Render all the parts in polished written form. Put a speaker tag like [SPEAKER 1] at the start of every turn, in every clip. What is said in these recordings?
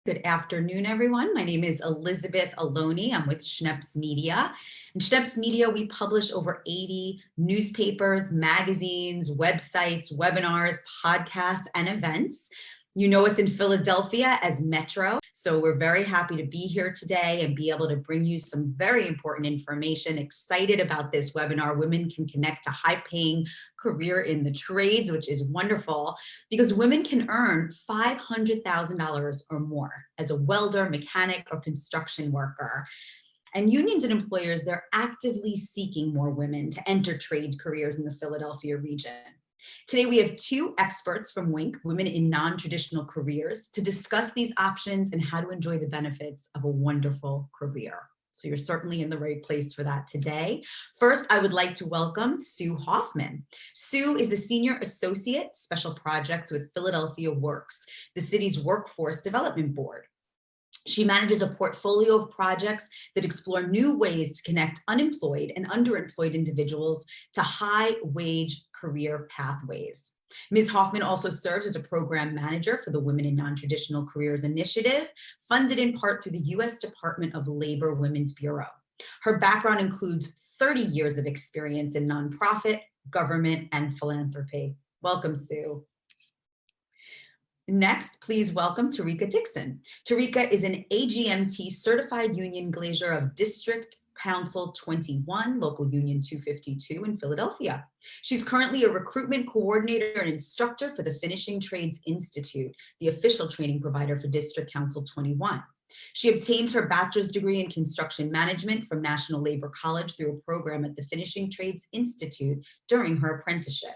[SPEAKER 1] Good afternoon, everyone. My name is Elizabeth Aloni. I'm with Schneps Media. In Schneps Media, we publish over 80 newspapers, magazines, websites, webinars, podcasts, and events. You know us in Philadelphia as Metro, so we're very happy to be here today and be able to bring you some very important information. Excited about this webinar, Women Can Connect to High-Paying Career in the Trades, which is wonderful because women can earn $500,000 or more as a welder, mechanic, or construction worker. And unions and employers, they're actively seeking more women to enter trade careers in the Philadelphia region. Today, we have two experts from WINC, Women in Non-Traditional Careers, to discuss these options and how to enjoy the benefits of a wonderful career. So you're certainly in the right place for that today. First, I would like to welcome Sue Hoffman. Sue is the Senior Associate Special Projects with Philadelphia Works, the city's workforce development board. She manages a portfolio of projects that explore new ways to connect unemployed and underemployed individuals to high-wage career pathways. Ms. Hoffman also serves as a program manager for the Women in Non-Traditional Careers Initiative, funded in part through the U.S. Department of Labor Women's Bureau. Her background includes 30 years of experience in nonprofit, government, and philanthropy. Welcome, Sue. Next, please welcome Tureka Dixon. Tureka is an AGMT certified union glazier of District Council 21, Local Union 252 in Philadelphia. She's currently a recruitment coordinator and instructor for the Finishing Trades Institute, the official training provider for District Council 21. She obtained her bachelor's degree in construction management from National Labor College through a program at the Finishing Trades Institute during her apprenticeship.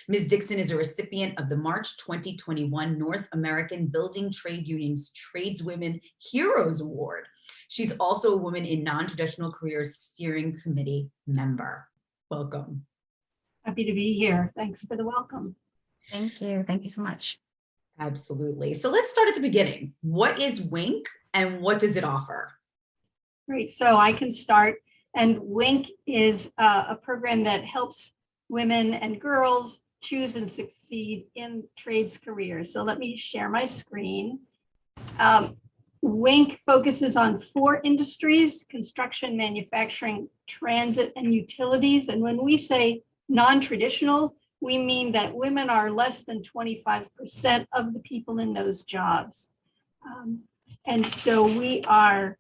[SPEAKER 1] Ms. Dixon is a recipient of the March 2021 North American Building Trade Union's Tradeswomen Heroes Award. She's also a Women in Non-Traditional Careers Steering Committee member. Welcome.
[SPEAKER 2] Happy to be here. Thanks for the welcome.
[SPEAKER 3] Thank you. Thank you so much.
[SPEAKER 1] Absolutely. So let's start at the beginning. What is WINC and what does it offer?
[SPEAKER 2] Great. So I can start. And WINC is a program that helps women and girls choose and succeed in trades careers. So let me share my screen. WINC focuses on 4 industries: construction, manufacturing, transit, and utilities. And when we say non-traditional, we mean that women are less than 25% of the people in those jobs. And so we are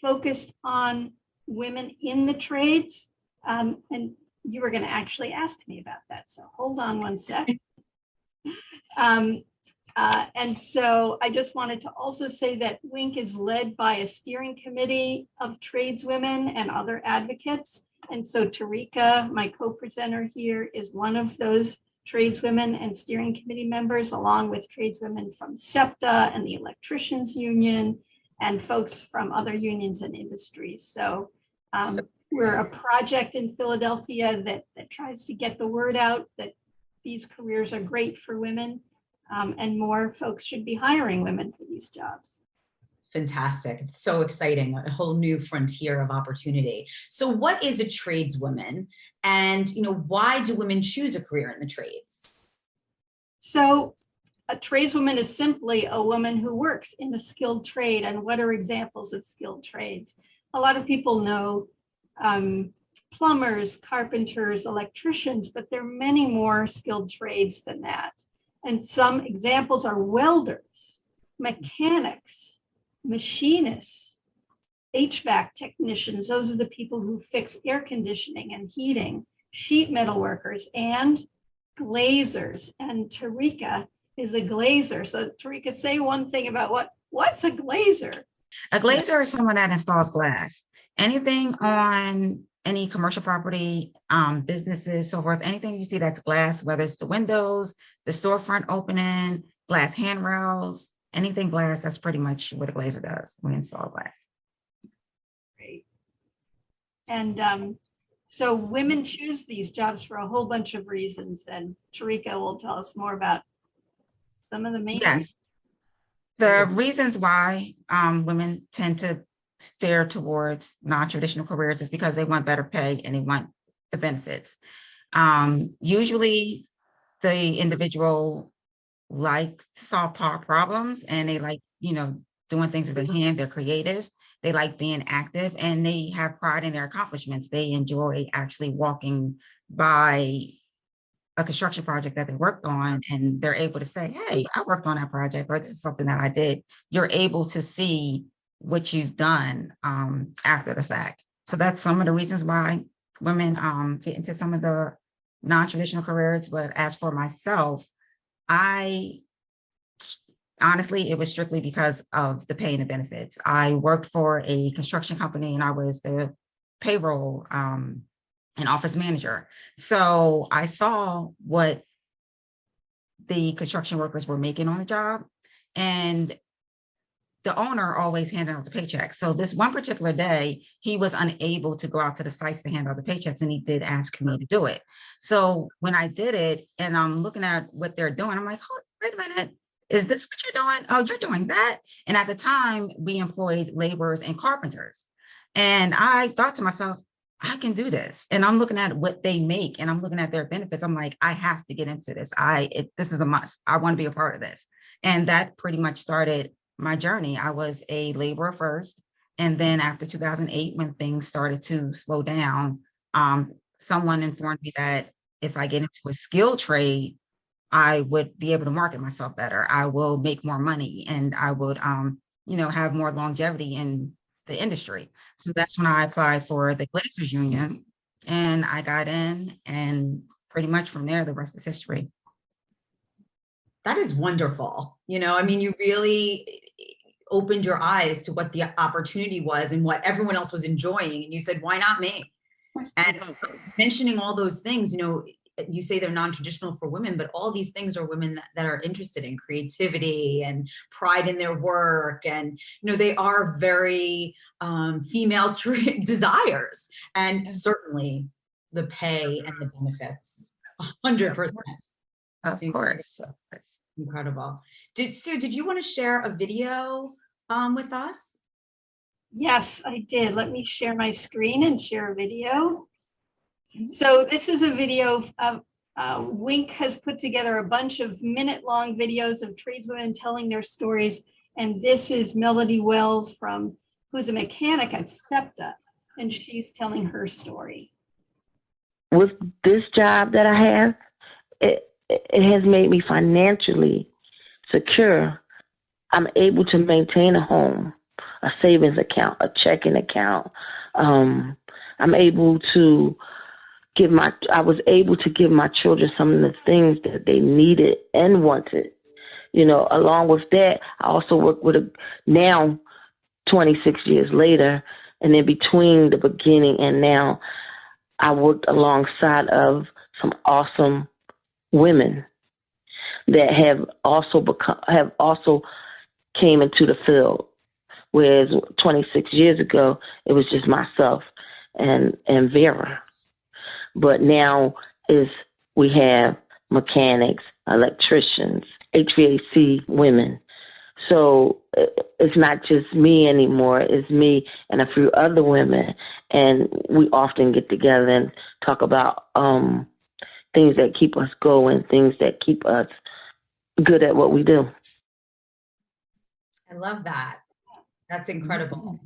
[SPEAKER 2] focused on women in the trades. And you were going to actually ask me about that. So hold on one sec. And so I just wanted to also say that WINC is led by a steering committee of tradeswomen and other advocates. And so Tureka, my co-presenter here, is one of those tradeswomen and steering committee members, along with tradeswomen from SEPTA and the Electricians Union and folks from other unions and industries. So we're a project in Philadelphia that tries to get the word out that these careers are great for women, and more folks should be hiring women for these jobs.
[SPEAKER 1] Fantastic. It's so exciting, a whole new frontier of opportunity. So what is a tradeswoman, and why do women choose a career in the trades?
[SPEAKER 2] So a tradeswoman is simply a woman who works in a skilled trade. And what are examples of skilled trades? A lot of people know plumbers, carpenters, electricians, but there are many more skilled trades than that. And some examples are welders, mechanics, machinists, HVAC technicians. Those are the people who fix air conditioning and heating, sheet metal workers, and glaziers. And Tureka is a glazier. So Tureka, say one thing about what's a glazier?
[SPEAKER 3] A glazier is someone that installs glass. Anything on any commercial property, businesses, so forth, anything you see that's glass, whether it's the windows, the storefront opening, glass handrails, anything glass, that's pretty much what a glazier does. We install glass.
[SPEAKER 2] Great. And so women choose these jobs for a whole bunch of reasons, and Tureka will tell us more about some of the main reasons.
[SPEAKER 3] The reasons why women tend to steer towards non-traditional careers is because they want better pay and they want the benefits. Usually the individual like to solve problems, and they like, doing things with their hand. They're creative. They like being active, and they have pride in their accomplishments. They enjoy actually walking by a construction project that they worked on, and they're able to say, hey, I worked on that project, or this is something that I did. You're able to see what you've done after the fact. So that's some of the reasons why women get into some of the non-traditional careers. But as for myself, honestly, it was strictly because of the pay and the benefits. I worked for a construction company, and I was the payroll and office manager. So I saw what the construction workers were making on the job, and the owner always handed out the paychecks. So this one particular day, he was unable to go out to the sites to hand out the paychecks, and he did ask me to do it. So when I did it, and I'm looking at what they're doing, I'm like, hold on, wait a minute. Is this what you're doing? Oh, you're doing that. And at the time, we employed laborers and carpenters. And I thought to myself, I can do this. And I'm looking at what they make, and I'm looking at their benefits. I'm like, I have to get into this. This is a must. I want to be a part of this. And that pretty much started my journey. I was a laborer first. And then after 2008, when things started to slow down, someone informed me that if I get into a skilled trade, I would be able to market myself better. I will make more money, and I would, have more longevity in the industry. So that's when I applied for the Glaziers Union, and I got in, and pretty much from there, the rest is history.
[SPEAKER 1] That is wonderful. I mean, you really opened your eyes to what the opportunity was and what everyone else was enjoying. And you said, why not me? And mentioning all those things, you say they're non-traditional for women, but all these things are women that are interested in creativity and pride in their work. And, they are very female desires, and certainly the pay and the benefits, 100%.
[SPEAKER 3] Of course.
[SPEAKER 1] Incredible. Sue, did you want to share a video with us?
[SPEAKER 2] Yes, I did. Let me share my screen and share a video. So this is a video of WINC has put together a bunch of minute-long videos of tradeswomen telling their stories. And this is Melody Wells, who's a mechanic at SEPTA, and she's telling her story.
[SPEAKER 4] With this job that I have, it has made me financially secure. I'm able to maintain a home, a savings account, a checking account. I'm able to I was able to give my children some of the things that they needed and wanted. Along with that, I also work with now 26 years later, and in between the beginning and now, I worked alongside of some awesome women that have also came into the field. Whereas 26 years ago, it was just myself and Vera. But now we have mechanics, electricians, HVAC women. So it's not just me anymore. It's me and a few other women. And we often get together and talk about things that keep us going, things that keep us good at what we do.
[SPEAKER 1] I love that. That's incredible.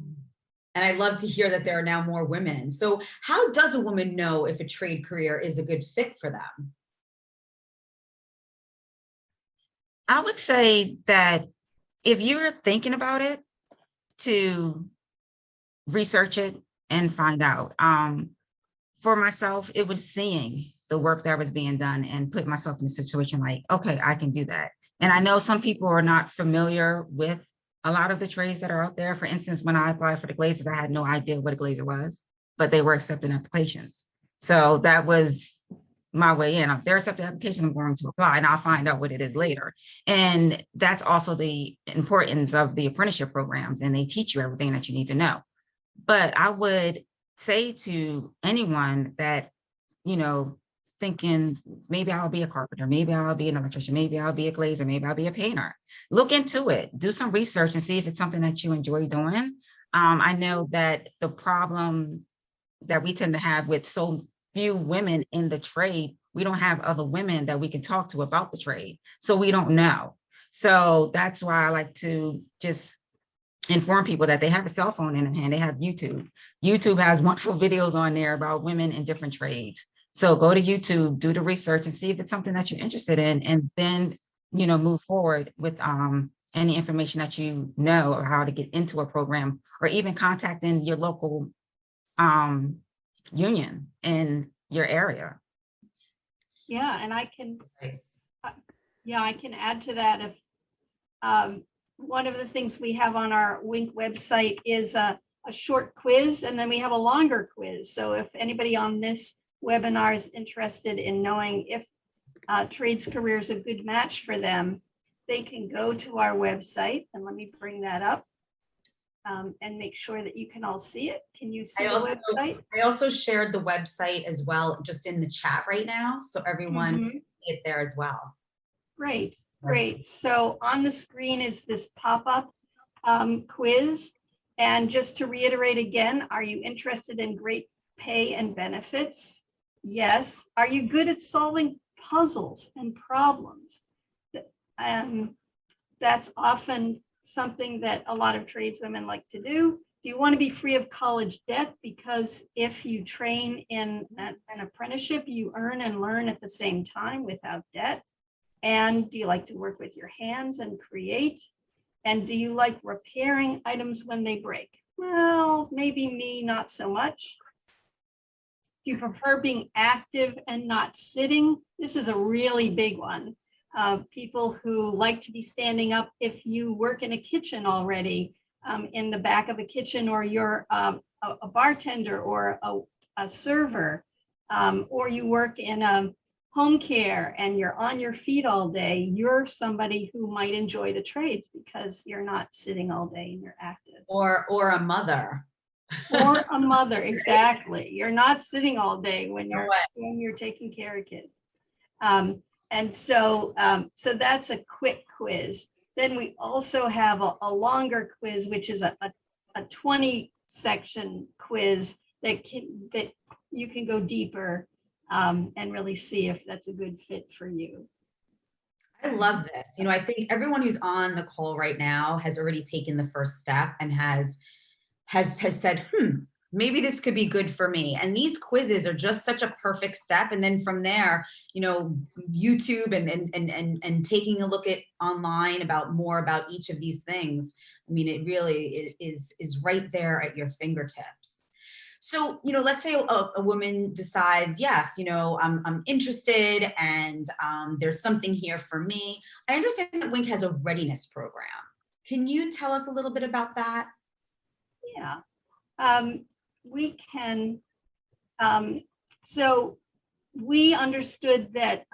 [SPEAKER 1] And I love to hear that there are now more women. So how does a woman know if a trade career is a good fit for them?
[SPEAKER 3] I would say that if you're thinking about it, to research it and find out. For myself, it was seeing the work that was being done and put myself in a situation like, okay, I can do that. And I know some people are not familiar with a lot of the trades that are out there. For instance, when I applied for the Glaziers, I had no idea what a Glazier was, but they were accepting applications. So that was my way in. If they're accepting application, I'm going to apply, and I'll find out what it is later. And that's also the importance of the apprenticeship programs, and they teach you everything that you need to know. But I would say to anyone that, thinking maybe I'll be a carpenter, maybe I'll be an electrician, maybe I'll be a glazier, maybe I'll be a painter. Look into it, do some research and see if it's something that you enjoy doing. I know that the problem that we tend to have with so few women in the trade, We don't have other women that we can talk to about the trade. So we don't know. So that's why I like to just inform people that they have a cell phone in their hand. They have YouTube. YouTube has wonderful videos on there about women in different trades. So go to YouTube, do the research and see if it's something that you're interested in, and then, move forward with any information that you know or how to get into a program, or even contacting your local union in your area.
[SPEAKER 2] Yeah, and I can,
[SPEAKER 1] Nice.
[SPEAKER 2] I can add to that. If one of the things we have on our WINC website is a short quiz, and then we have a longer quiz. So if anybody on this webinar is interested in knowing if trades career is a good match for them, they can go to our website, and let me bring that up and make sure that you can all see it. Can you see the website?
[SPEAKER 1] I also shared the website as well, just in the chat right now, so everyone can see it there as well.
[SPEAKER 2] Great, great. So on the screen is this pop-up quiz. And just to reiterate again, are you interested in great pay and benefits? Yes. Are you good at solving puzzles and problems? That's often something that a lot of tradeswomen like to do. Do you want to be free of college debt? Because if you train in an apprenticeship, you earn and learn at the same time without debt. And do you like to work with your hands and create? And do you like repairing items when they break? Well, maybe me, not so much. Do you prefer being active and not sitting? This is a really big one. People who like to be standing up. If you work in a kitchen already, in the back of a kitchen, or you're a bartender or a server, or you work in a home care and you're on your feet all day, you're somebody who might enjoy the trades because you're not sitting all day and you're active.
[SPEAKER 1] Or a mother.
[SPEAKER 2] Or a mother, exactly. You're not sitting all day when you're taking care of kids. And so that's a quick quiz. Then we also have a longer quiz, which is a 20 section quiz that you can go deeper and really see if that's a good fit for you.
[SPEAKER 1] I love this. I think everyone who's on the call right now has already taken the first step and has said, maybe this could be good for me. And these quizzes are just such a perfect step. And then from there, YouTube and taking a look at online more about each of these things. I mean, it really is right there at your fingertips. So, let's say a woman decides, yes, I'm interested and there's something here for me. I understand that WINC has a readiness program. Can you tell us a little bit about that?
[SPEAKER 2] Yeah, we can. So we understood that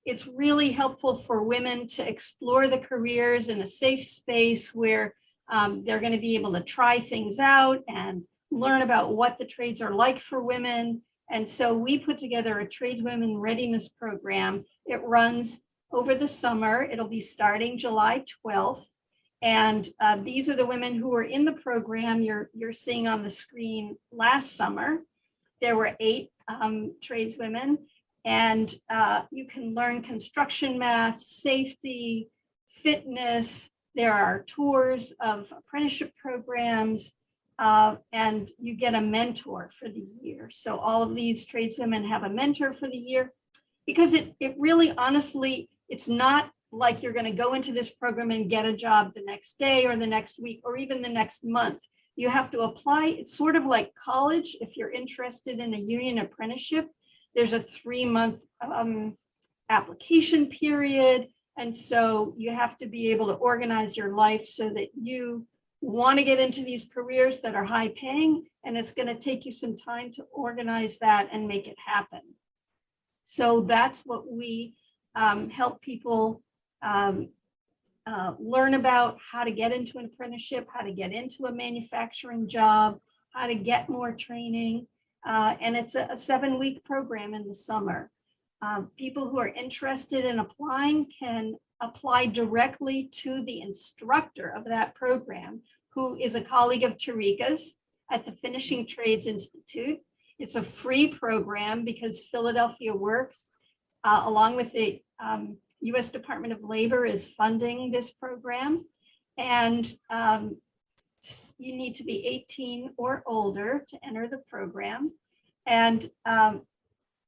[SPEAKER 2] it's really helpful for women to explore the careers in a safe space where they're going to be able to try things out and learn about what the trades are like for women. And so we put together a tradeswomen readiness program. It runs over the summer. It'll be starting July 12th. And these are the women who were in the program you're seeing on the screen last summer. There were 8 tradeswomen, and you can learn construction math, safety, fitness. There are tours of apprenticeship programs, and you get a mentor for the year. So all of these tradeswomen have a mentor for the year, because it really, honestly, it's not like you're going to go into this program and get a job the next day or the next week or even the next month. You have to apply. It's sort of like college. If you're interested in a union apprenticeship, there's a 3-month application period. And so you have to be able to organize your life so that you want to get into these careers that are high paying, and it's going to take you some time to organize that and make it happen. So that's what we help people learn about: how to get into an apprenticeship, how to get into a manufacturing job, how to get more training. And it's a 7-week program in the summer. People who are interested in applying can apply directly to the instructor of that program, who is a colleague of Tureka's at the Finishing Trades Institute. It's a free program because Philadelphia Works along with the U.S. Department of Labor is funding this program. And you need to be 18 or older to enter the program. And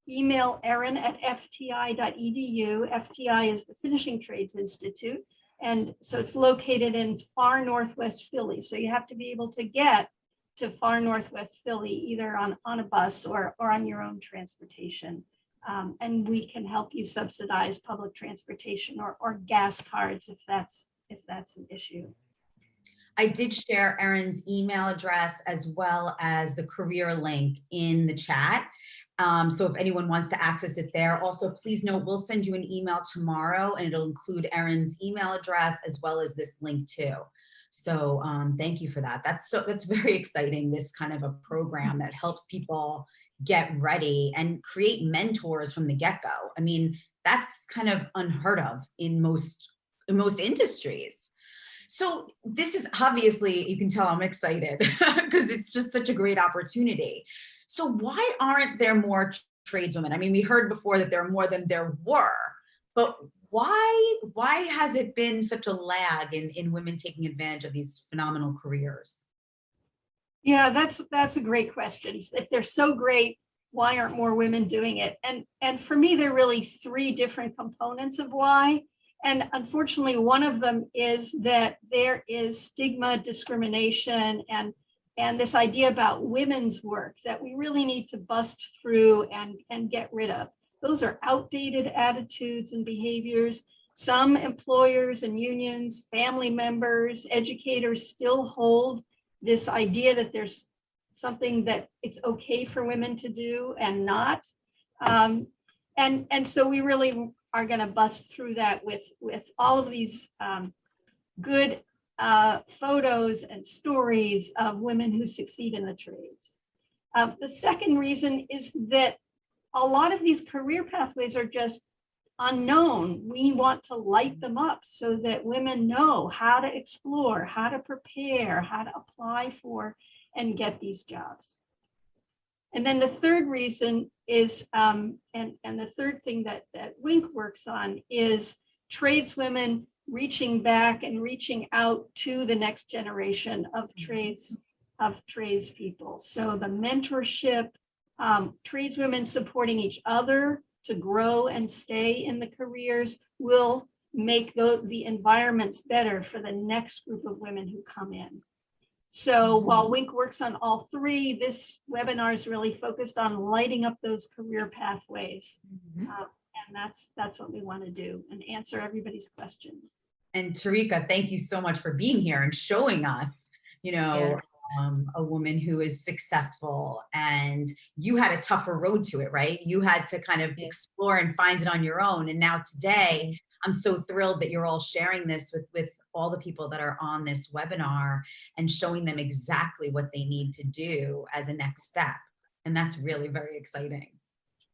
[SPEAKER 2] email Erin at fti.edu. FTI is the Finishing Trades Institute. And so it's located in far northwest Philly. So you have to be able to get to far northwest Philly, either on a bus or on your own transportation. And we can help you subsidize public transportation or gas cards if that's an issue.
[SPEAKER 1] I did share Erin's email address as well as the career link in the chat. So if anyone wants to access it there, also please note, we'll send you an email tomorrow and it'll include Erin's email address as well as this link too. So thank you for that. That's very exciting, this kind of a program that helps people get ready and create mentors from the get-go. I mean, that's kind of unheard of in most industries. So this is obviously, you can tell I'm excited because it's just such a great opportunity. So why aren't there more tradeswomen? I mean, we heard before that there are more than there were, but why has it been such a lag in women taking advantage of these phenomenal careers?
[SPEAKER 2] Yeah, that's a great question. If they're so great, why aren't more women doing it? And for me, there are really three different components of why. And unfortunately, one of them is that there is stigma, discrimination, and this idea about women's work that we really need to bust through and get rid of. Those are outdated attitudes and behaviors. Some employers and unions, family members, educators still hold this idea that there's something that it's okay for women to do and not. And so we really are going to bust through that with all of these good photos and stories of women who succeed in the trades. The second reason is that a lot of these career pathways are just unknown. We want to light them up so that women know how to explore, how to prepare, how to apply for and get these jobs. And then the third reason is, and the third thing that WINC works on is tradeswomen reaching back and reaching out to the next generation of tradespeople. So the mentorship, tradeswomen supporting each other to grow and stay in the careers will make the environments better for the next group of women who come in. So while WINC works on all three, this webinar is really focused on lighting up those career pathways. And that's what we want to do and answer everybody's questions.
[SPEAKER 1] And Tureka, thank you so much for being here and showing us, you know,
[SPEAKER 3] Yes.
[SPEAKER 1] a woman who is successful, and you had a tougher road to it, right? You had to kind of explore and find it on your own. And now today, I'm so thrilled that you're all sharing this with all the people that are on this webinar and showing them exactly what they need to do as a next step. And that's really very exciting.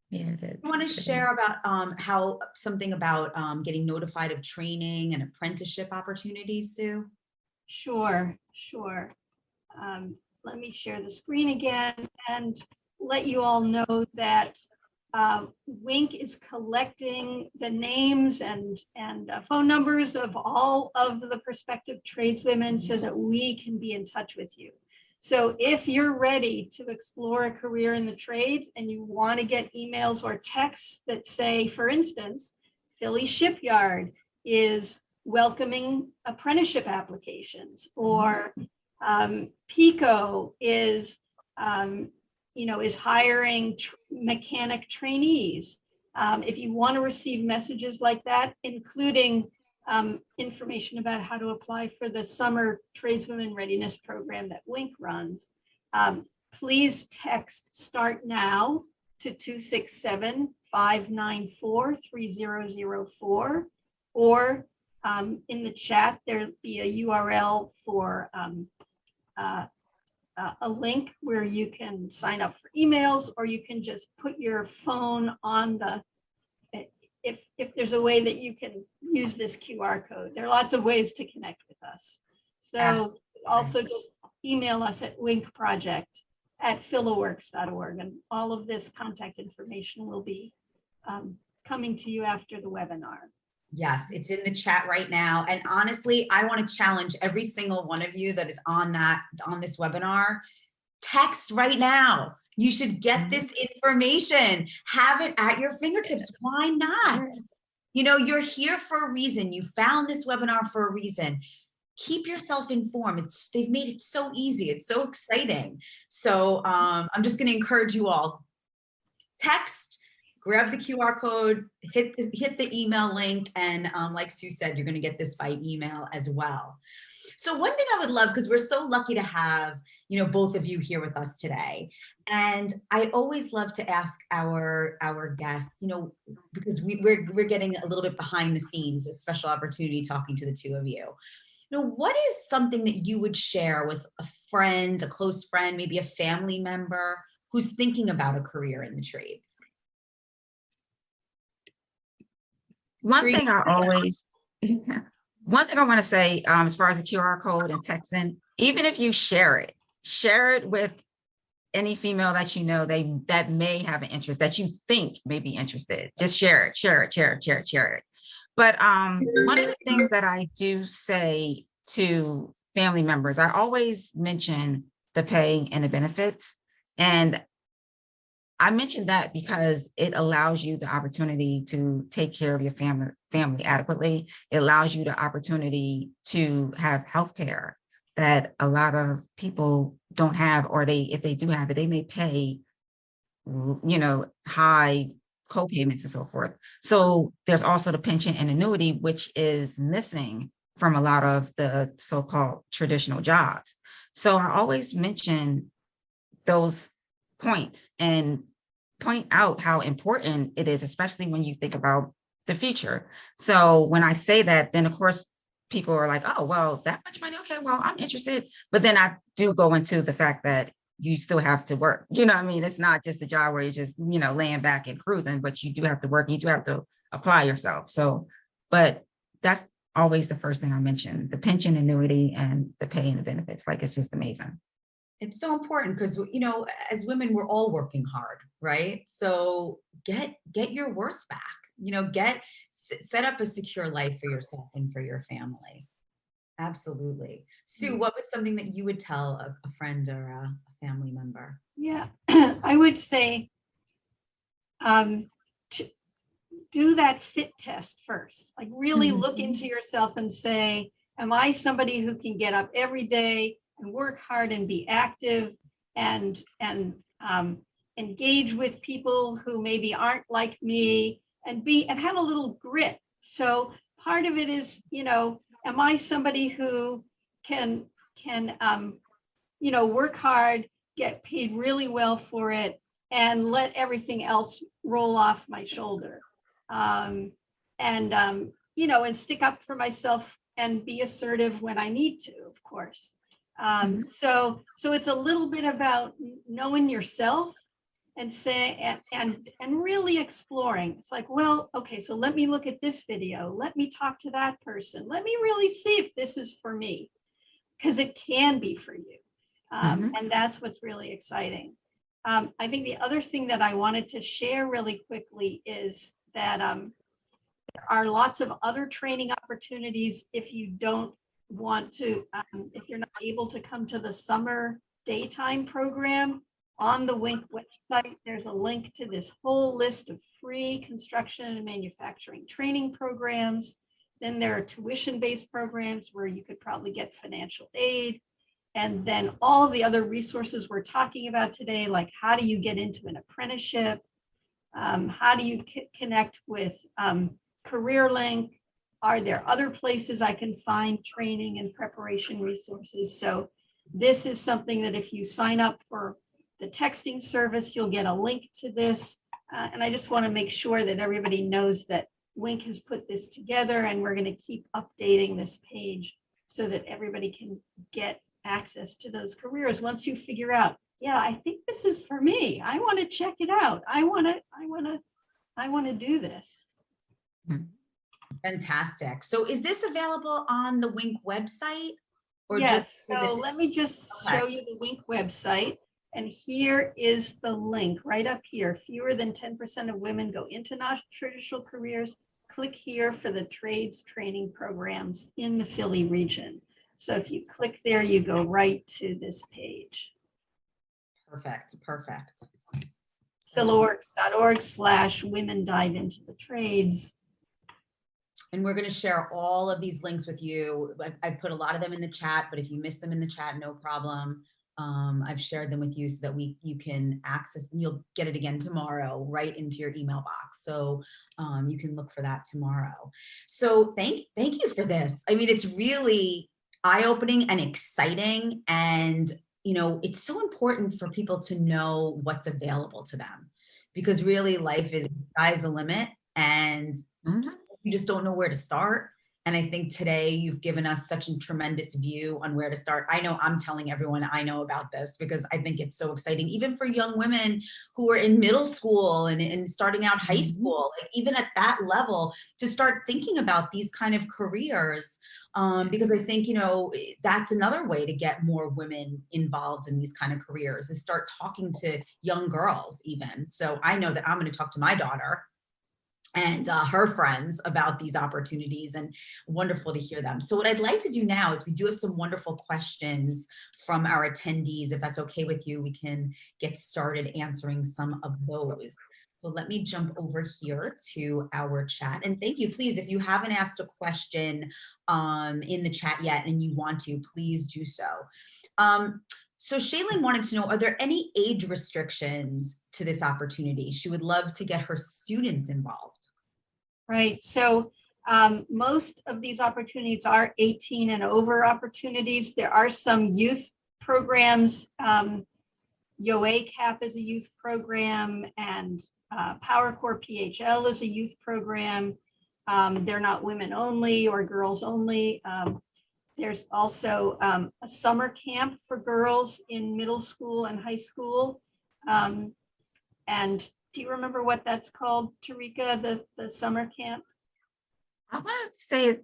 [SPEAKER 3] Yeah, it is.
[SPEAKER 1] I want to share about something about getting notified of training and apprenticeship opportunities, Sue.
[SPEAKER 2] Sure. Let me share the screen again and let you all know that WINC is collecting the names and phone numbers of all of the prospective tradeswomen so that we can be in touch with you. So if you're ready to explore a career in the trades and you want to get emails or texts that say, for instance, Philly Shipyard is welcoming apprenticeship applications, or PICO is hiring mechanic trainees. If you want to receive messages like that, including information about how to apply for the summer tradeswomen readiness program that WINC runs, please text START NOW to 267-594-3004, or in the chat there'll be a URL for a link where you can sign up for emails, or you can just put your phone on the, if there's a way that you can use this QR code. There are lots of ways to connect with us. So
[SPEAKER 1] Absolutely.
[SPEAKER 2] Also just email us at wincproject@philoworks.org, and all of this contact information will be coming to you after the webinar.
[SPEAKER 1] Yes, it's in the chat right now. And honestly, I want to challenge every single one of you that is on this webinar. Text right now. You should get this information. Have it at your fingertips. Why not? You know, you're here for a reason. You found this webinar for a reason. Keep yourself informed. They've made it so easy. It's so exciting. So I'm just going to encourage you all. Text, grab the QR code, hit the email link, and like Sue said, you're going to get this by email as well. So one thing I would love, because we're so lucky to have, you know, both of you here with us today. And I always love to ask our guests, you know, because we're getting a little bit behind the scenes, a special opportunity talking to the two of you. You know, what is something that you would share with a friend, a close friend, maybe a family member who's thinking about a career in the trades?
[SPEAKER 3] One thing I want to say, as far as the QR code and texting, even if you share it with any female that you know that may have an interest, that you think may be interested. Just share it. But one of the things that I do say to family members, I always mention the pay and the benefits. And I mentioned that because it allows you the opportunity to take care of your family adequately. It allows you the opportunity to have health care that a lot of people don't have, or if they do have it, they may pay, you know, high co-payments and so forth. So there's also the pension and annuity, which is missing from a lot of the so-called traditional jobs. So I always mention those points and point out how important it is, especially when you think about the future. So when I say that, then of course people are like, oh, well, that much money. Okay, well, I'm interested. But then I do go into the fact that you still have to work. You know what I mean? It's not just a job where you're just, you know, laying back and cruising, but you do have to work. And you do have to apply yourself. So, but that's always the first thing I mention, the pension, annuity, and the pay and the benefits. Like, it's just amazing.
[SPEAKER 1] It's so important because, you know, as women, we're all working hard, right? So get your worth back, you know, set up a secure life for yourself and for your family. Absolutely. Sue, what was something that you would tell a friend or a family member?
[SPEAKER 2] Yeah, I would say do that fit test first. Like really look into yourself and say, am I somebody who can get up every day and work hard and be active and engage with people who maybe aren't like me and have a little grit. So part of it is, you know, am I somebody who can you know, work hard, get paid really well for it, and let everything else roll off my shoulder, you know, and stick up for myself and be assertive when I need to, of course. So it's a little bit about knowing yourself and and really exploring. It's like, well, okay, so let me look at this video. Let me talk to that person. Let me really see if this is for me, because it can be for you. And that's what's really exciting. I think the other thing that I wanted to share really quickly is that there are lots of other training opportunities if you don't want to, if you're not able to come to the summer daytime program. On the WINC website, there's a link to this whole list of free construction and manufacturing training programs. Then there are tuition-based programs where you could probably get financial aid. And then all of the other resources we're talking about today, like how do you get into an apprenticeship? How do you connect with CareerLink? Are there other places I can find training and preparation resources? So this is something that if you sign up for the texting service, you'll get a link to this. And I just want to make sure that everybody knows that WINC has put this together, and we're going to keep updating this page so that everybody can get access to those careers. Once you figure out, yeah, I think this is for me. I want to check it out. I want to do this.
[SPEAKER 1] Fantastic. So is this available on the WINC website? Or
[SPEAKER 2] yes.
[SPEAKER 1] just
[SPEAKER 2] So let me just show you the WINC website. And here is the link right up here. Fewer than 10% of women go into non-traditional careers. Click here for the trades training programs in the Philly region. So if you click there, you go right to this page.
[SPEAKER 1] Perfect. Perfect.
[SPEAKER 2] philworks.org/women dive into the trades.
[SPEAKER 1] And we're going to share all of these links with you. I've put a lot of them in the chat, but if you miss them in the chat, no problem. I've shared them with you so that you can access, and you'll get it again tomorrow right into your email box. So you can look for that tomorrow. So thank you for this. I mean, it's really eye-opening and exciting. And, you know, it's so important for people to know what's available to them, because really life is, sky's the limit, and you just don't know where to start. And I think today you've given us such a tremendous view on where to start. I know I'm telling everyone I know about this because I think it's so exciting, even for young women who are in middle school and starting out high school, like even at that level, to start thinking about these kind of careers. Because I think, you know, that's another way to get more women involved in these kind of careers, is start talking to young girls even. So I know that I'm going to talk to my daughter and her friends about these opportunities, and wonderful to hear them. So what I'd like to do now is, we do have some wonderful questions from our attendees. If that's okay with you, we can get started answering some of those. So let me jump over here to our chat, and thank you. Please, if you haven't asked a question in the chat yet and you want to, please do so. So Shaylin wanted to know, are there any age restrictions to this opportunity? She would love to get her students involved.
[SPEAKER 2] Right. So most of these opportunities are 18 and over opportunities. There are some youth programs. YoACAP is a youth program, and PowerCore PHL is a youth program. They're not women only or girls only. There's also a summer camp for girls in middle school and high school. And do you remember what that's called, Tureka, the summer camp?
[SPEAKER 3] I want to say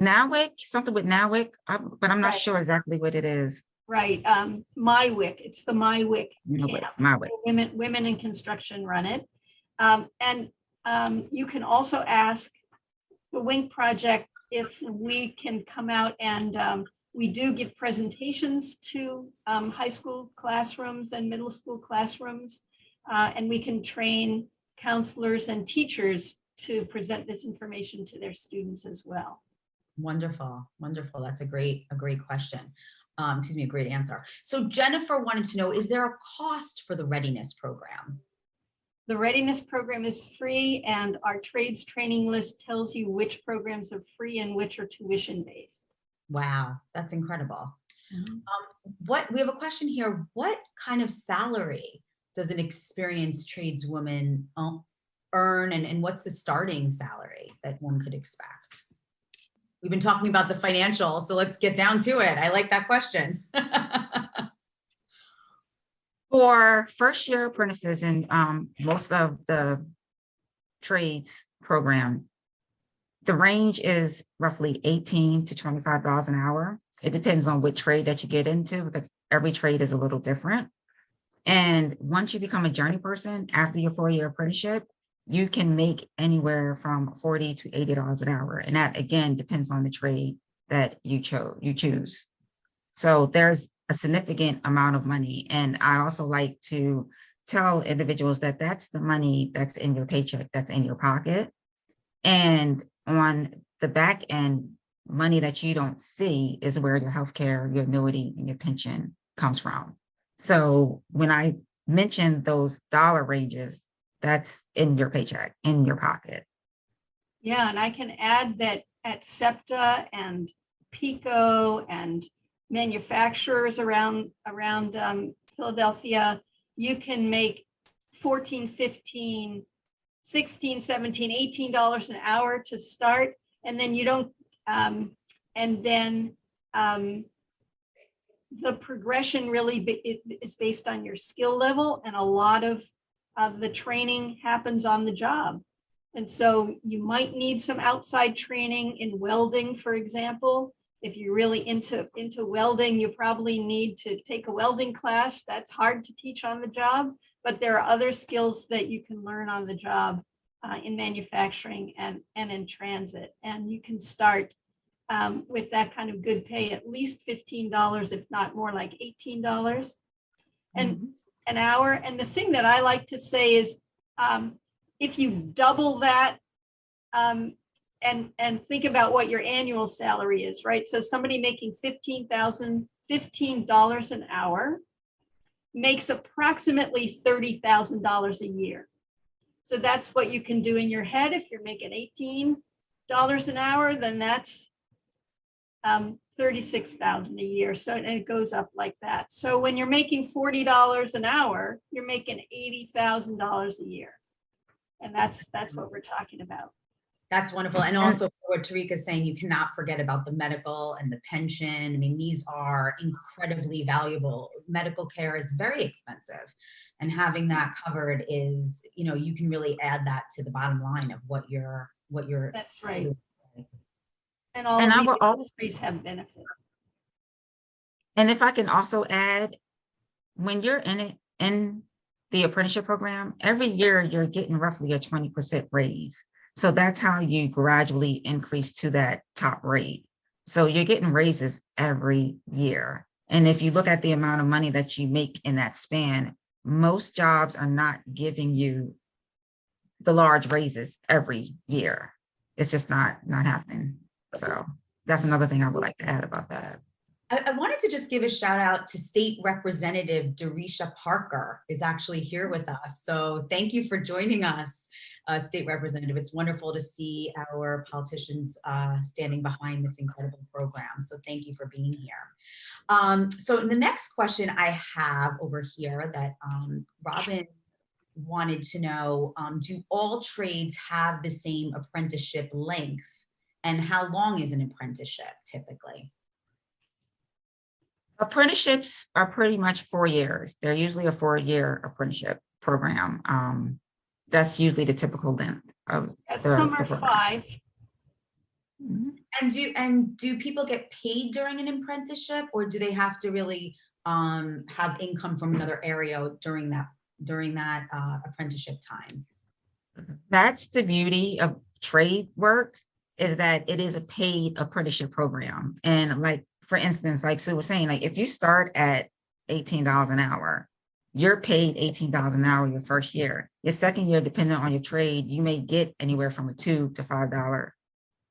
[SPEAKER 3] NAWIC, something with NAWIC, but I'm not
[SPEAKER 2] Right.
[SPEAKER 3] sure exactly what it is.
[SPEAKER 2] Right. MyWIC. It's the MyWIC camp.
[SPEAKER 3] NAWIC.
[SPEAKER 2] Women in construction run it. And you can also ask the WINC project if we can come out, and we do give presentations to high school classrooms and middle school classrooms, and we can train counselors and teachers to present this information to their students as well.
[SPEAKER 1] Wonderful, wonderful. That's a great question. Excuse me, a great answer. So Jennifer wanted to know, is there a cost for the Readiness program?
[SPEAKER 2] The Readiness program is free, and our trades training list tells you which programs are free and which are tuition based.
[SPEAKER 1] Wow, that's incredible. We have a question here. What kind of salary does an experienced tradeswoman earn, and what's the starting salary that one could expect? We've been talking about the financial, so let's get down to it. I like that question.
[SPEAKER 3] For first year apprentices in most of the trades program, the range is roughly $18 to $25 an hour. It depends on what trade that you get into, because every trade is a little different. And once you become a journey person after your 4-year apprenticeship, you can make anywhere from $40 to $80 an hour. And that, again, depends on the trade that you choose. So there's a significant amount of money. And I also like to tell individuals that that's the money that's in your paycheck, that's in your pocket. And on the back end, money that you don't see is where your healthcare, your annuity, and your pension comes from. So when I mention those dollar ranges, that's in your paycheck, in your pocket.
[SPEAKER 2] Yeah, and I can add that at SEPTA and PICO and manufacturers around Philadelphia, you can make $14, $15, $16, $17, $18 an hour to start, and then you don't, and then the progression really is based on your skill level, and a lot of the training happens on the job. And so you might need some outside training in welding, for example. If you're really into welding, you probably need to take a welding class. That's hard to teach on the job, but there are other skills that you can learn on the job in manufacturing and in transit. And you can start with that kind of good pay, at least $15, if not more, like $18 an hour. And the thing that I like to say is, if you double that and think about what your annual salary is, right? So somebody making $15 an hour makes approximately $30,000 a year. So that's what you can do in your head. If you're making $18 an hour, then that's $36,000 a year. So, and it goes up like that. So when you're making $40 an hour, you're making $80,000 a year. And that's what we're talking about.
[SPEAKER 1] That's wonderful. And also what Tureka is saying, you cannot forget about the medical and the pension. I mean, these are incredibly valuable. Medical care is very expensive. And having that covered is, you know, you can really add that to the bottom line of what you're.
[SPEAKER 2] That's right. And all
[SPEAKER 3] And
[SPEAKER 2] of
[SPEAKER 3] I
[SPEAKER 2] these
[SPEAKER 3] will
[SPEAKER 2] industries have benefits.
[SPEAKER 3] And if I can also add, when you're in the apprenticeship program, every year you're getting roughly a 20% raise. So that's how you gradually increase to that top rate. So you're getting raises every year. And if you look at the amount of money that you make in that span, most jobs are not giving you the large raises every year. It's just not happening. So that's another thing I would like to add about that.
[SPEAKER 1] I wanted to just give a shout out to State Representative Derisha Parker is actually here with us. So thank you for joining us, State Representative. It's wonderful to see our politicians standing behind this incredible program. So thank you for being here. So the next question I have over here that Robin wanted to know, do all trades have the same apprenticeship length? And how long is an apprenticeship typically?
[SPEAKER 3] Apprenticeships are pretty much 4 years. They're usually a 4-year apprenticeship program. That's usually the typical length of
[SPEAKER 2] Some are
[SPEAKER 3] program.
[SPEAKER 2] 5.
[SPEAKER 3] Mhm.
[SPEAKER 1] And do people get paid during an apprenticeship, or do they have to really have income from another area during that apprenticeship time?
[SPEAKER 3] That's the beauty of trade work, is that it is a paid apprenticeship program. And like, for instance, like Sue was saying, like if you start at $18 an hour, you're paid $18 an hour your first year. Your second year, depending on your trade, you may get anywhere from a $2 to $5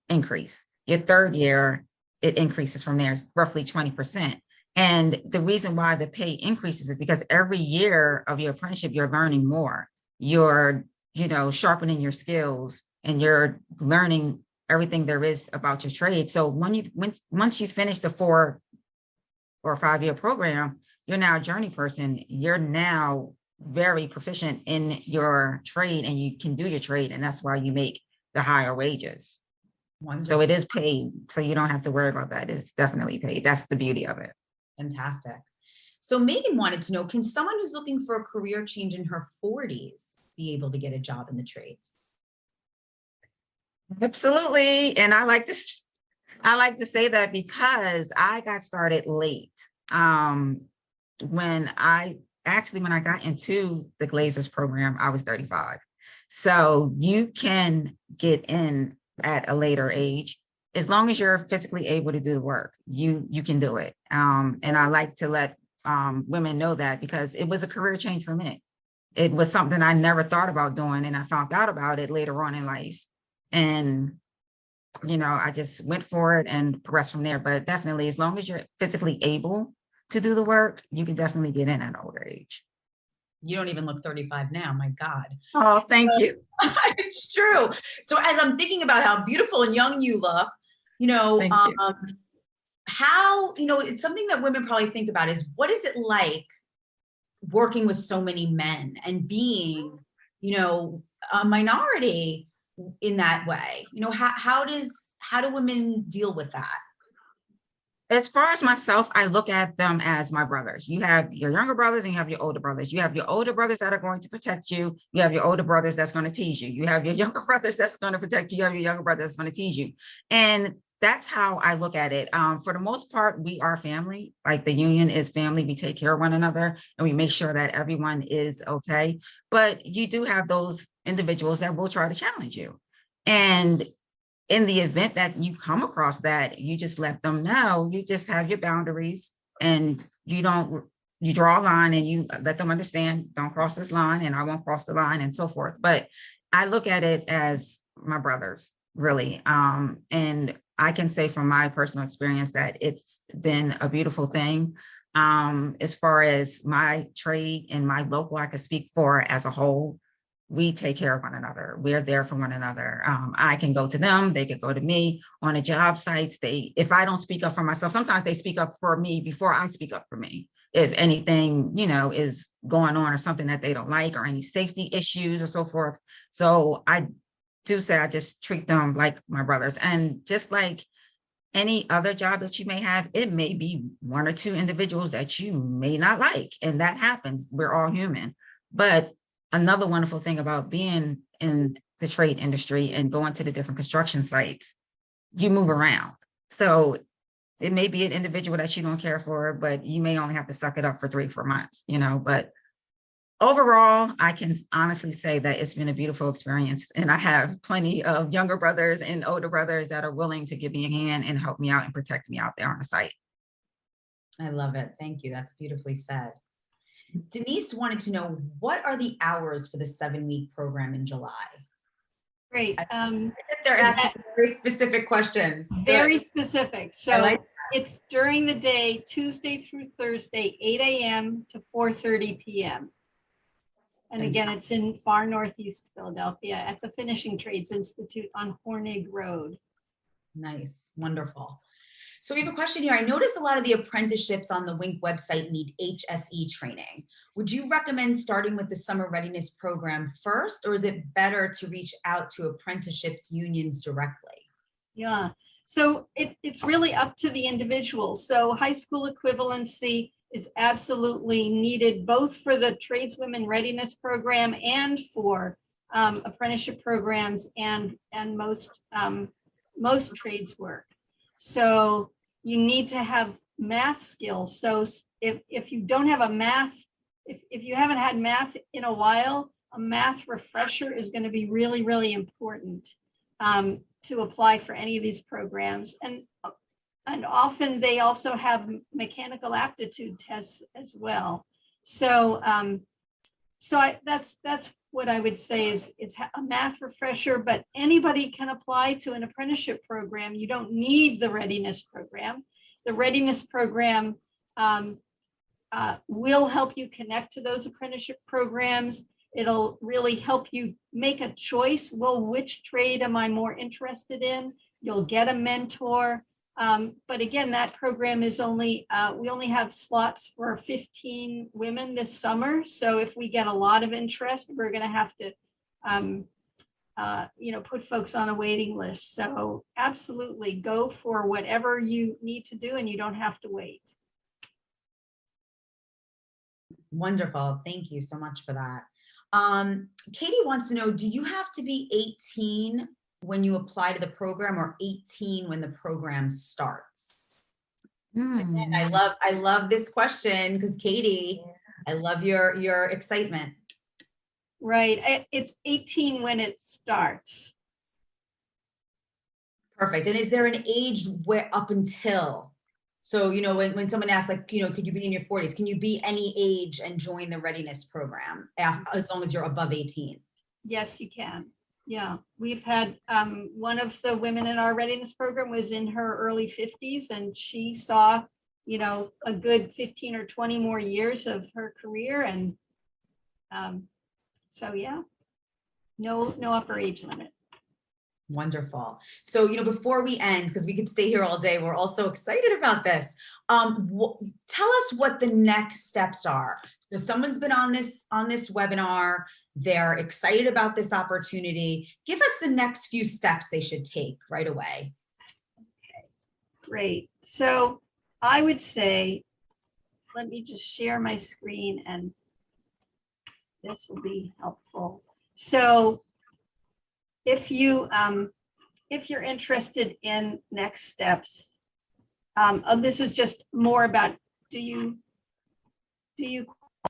[SPEAKER 3] increase. Your third year, it increases from there, it's roughly 20%. And the reason why the pay increases is because every year of your apprenticeship, you're learning more. You're, sharpening your skills, and you're learning everything there is about your trade. So once you finish the 4 or 5 year program, you're now a journey person. You're now very proficient in your trade, and you can do your trade. And that's why you make the higher wages.
[SPEAKER 1] Wonderful.
[SPEAKER 3] So it is paid. So you don't have to worry about that. It's definitely paid. That's the beauty of it.
[SPEAKER 1] Fantastic. So Megan wanted to know, can someone who's looking for a career change in her 40s be able to get a job in the trades?
[SPEAKER 3] Absolutely. And I like to say that because I got started late. When I got into the Glazier's program, I was 35. So you can get in at a later age, as long as you're physically able to do the work, you can do it. And I like to let women know that, because it was a career change for me. It was something I never thought about doing, and I found out about it later on in life. And, I just went for it and progressed from there. But definitely, as long as you're physically able to do the work, you can definitely get in at an older age.
[SPEAKER 1] You don't even look 35 now, my God.
[SPEAKER 3] Oh, thank you.
[SPEAKER 1] It's true. So as I'm thinking about how beautiful and young you look,
[SPEAKER 3] Thank you.
[SPEAKER 1] how, it's something that women probably think about is, what is it like working with so many men and being, a minority in that way? How do women deal with that?
[SPEAKER 3] As far as myself, I look at them as my brothers. You have your younger brothers and you have your older brothers. You have your older brothers that are going to protect you. You have your older brothers that's going to tease you. You have your younger brothers that's going to protect you. You have your younger brother that's going to tease you. And that's how I look at it. For the most part, we are family. Like the union is family. We take care of one another and we make sure that everyone is okay. But you do have those individuals that will try to challenge you. And in the event that you come across that, you just let them know, you just have your boundaries and you draw a line and you let them understand, don't cross this line and I won't cross the line and so forth. But I look at it as my brothers, really. And I can say from my personal experience that it's been a beautiful thing. As far as my trade and my local, I can speak for as a whole. We take care of one another. We're there for one another. I can go to them, they could go to me on a job site. If I don't speak up for myself, sometimes they speak up for me before I speak up for me. If anything, is going on or something that they don't like or any safety issues or so forth. So I do say I just treat them like my brothers. And just like any other job that you may have, it may be one or two individuals that you may not like. And that happens. We're all human. But another wonderful thing about being in the trade industry and going to the different construction sites, you move around. So it may be an individual that you don't care for, but you may only have to suck it up for 3-4 months, but overall, I can honestly say that it's been a beautiful experience. And I have plenty of younger brothers and older brothers that are willing to give me a hand and help me out and protect me out there on the site.
[SPEAKER 1] I love it. Thank you. That's beautifully said. Denise wanted to know, what are the hours for the 7-week program in July?
[SPEAKER 2] Great.
[SPEAKER 1] They're asking very specific questions.
[SPEAKER 2] Very specific. So
[SPEAKER 1] like
[SPEAKER 2] it's during the day, Tuesday through Thursday, 8 a.m. to 4:30 p.m. And again, it's in far northeast Philadelphia at the Finishing Trades Institute on Hornig Road.
[SPEAKER 1] Nice. Wonderful. So we have a question here. I noticed a lot of the apprenticeships on the WINC website need HSE training. Would you recommend starting with the summer readiness program first, or is it better to reach out to apprenticeships unions directly?
[SPEAKER 2] Yeah, so it's really up to the individual. So high school equivalency is absolutely needed both for the tradeswomen readiness program and for apprenticeship programs and most trades work. So you need to have math skills. So if you don't have a math, if you haven't had math in a while, a math refresher is going to be really, really important to apply for any of these programs. And often they also have mechanical aptitude tests as well. So that's what I would say is it's a math refresher, but anybody can apply to an apprenticeship program. You don't need the readiness program. The readiness program will help you connect to those apprenticeship programs. It'll really help you make a choice. Well, which trade am I more interested in? You'll get a mentor. But again, that program is only, we only have slots for 15 women this summer. So if we get a lot of interest, we're going to have to, put folks on a waiting list. So absolutely go for whatever you need to do and you don't have to wait.
[SPEAKER 1] Wonderful. Thank you so much for that. Katie wants to know, do you have to be 18 when you apply to the program or 18 when the program starts? Again, I love this question because Katie, I love your excitement.
[SPEAKER 2] Right. It's 18 when it starts.
[SPEAKER 1] Perfect. And is there an age where up until? So, when someone asks, like, could you be in your 40s? Can you be any age and join the readiness program as long as you're above 18?
[SPEAKER 2] Yes, you can. Yeah, we've had one of the women in our readiness program was in her early 50s, and she saw, a good 15 or 20 more years of her career. And so, yeah, no upper age limit.
[SPEAKER 1] Wonderful. So, before we end, because we could stay here all day, we're also excited about this. Tell us what the next steps are. So someone's been on this webinar, they're excited about this opportunity. Give us the next few steps they should take right away.
[SPEAKER 2] Okay, great. So I would say, let me just share my screen and this will be helpful. So if you if you're interested in next steps, this is just more about, do you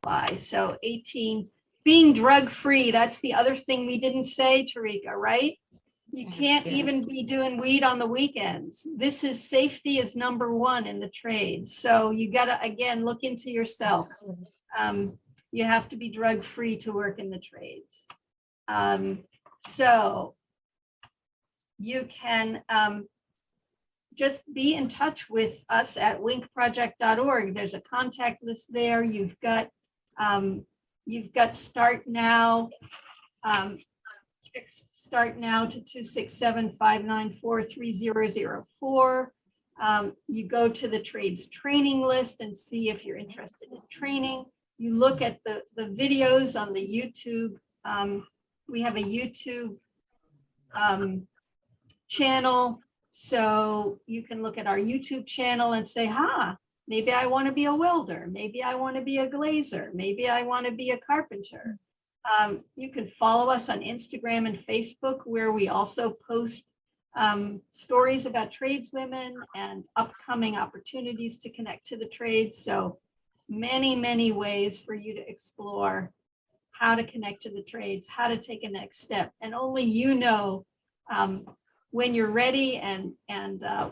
[SPEAKER 2] qualify? So 18, being drug-free, that's the other thing we didn't say, Tureka, right? You can't even be doing weed on the weekends. This is safety is number one in the trade. So you gotta, again, look into yourself. You have to be drug-free to work in the trades. So you can just be in touch with us at wincproject.org. There's a contact list there. You've got Start Now. Start Now to 267-594-3004. You go to the trades training list and see if you're interested in training. You look at the videos on the YouTube. We have a YouTube channel. So you can look at our YouTube channel and say, maybe I want to be a welder. Maybe I want to be a glazier. Maybe I want to be a carpenter. You can follow us on Instagram and Facebook, where we also post stories about tradeswomen and upcoming opportunities to connect to the trades. So many, many ways for you to explore how to connect to the trades, how to take a next step. And only you know when you're ready and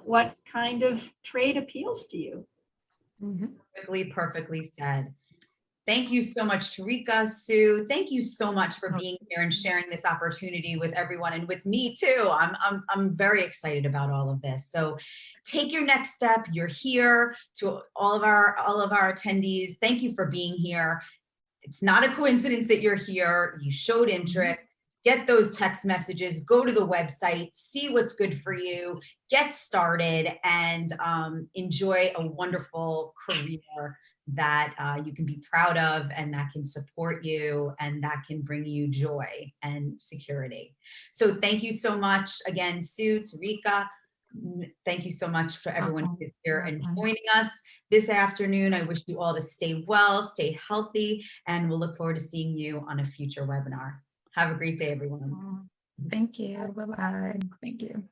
[SPEAKER 2] what kind of trade appeals to you.
[SPEAKER 1] Perfectly said. Thank you so much, Tureka, Sue. Thank you so much for being here and sharing this opportunity with everyone and with me too. I'm very excited about all of this. So take your next step. You're here. To all of our attendees, thank you for being here. It's not a coincidence that you're here. You showed interest. Get those text messages, go to the website, see what's good for you, get started, and enjoy a wonderful career that you can be proud of, and that can support you, and that can bring you joy and security. So thank you so much again, Sue, Tureka. Thank you so much for everyone who's here and joining us this afternoon. I wish you all to stay well, stay healthy, and we'll look forward to seeing you on a future webinar. Have a great day, everyone.
[SPEAKER 3] Thank you. Bye-bye. Thank you.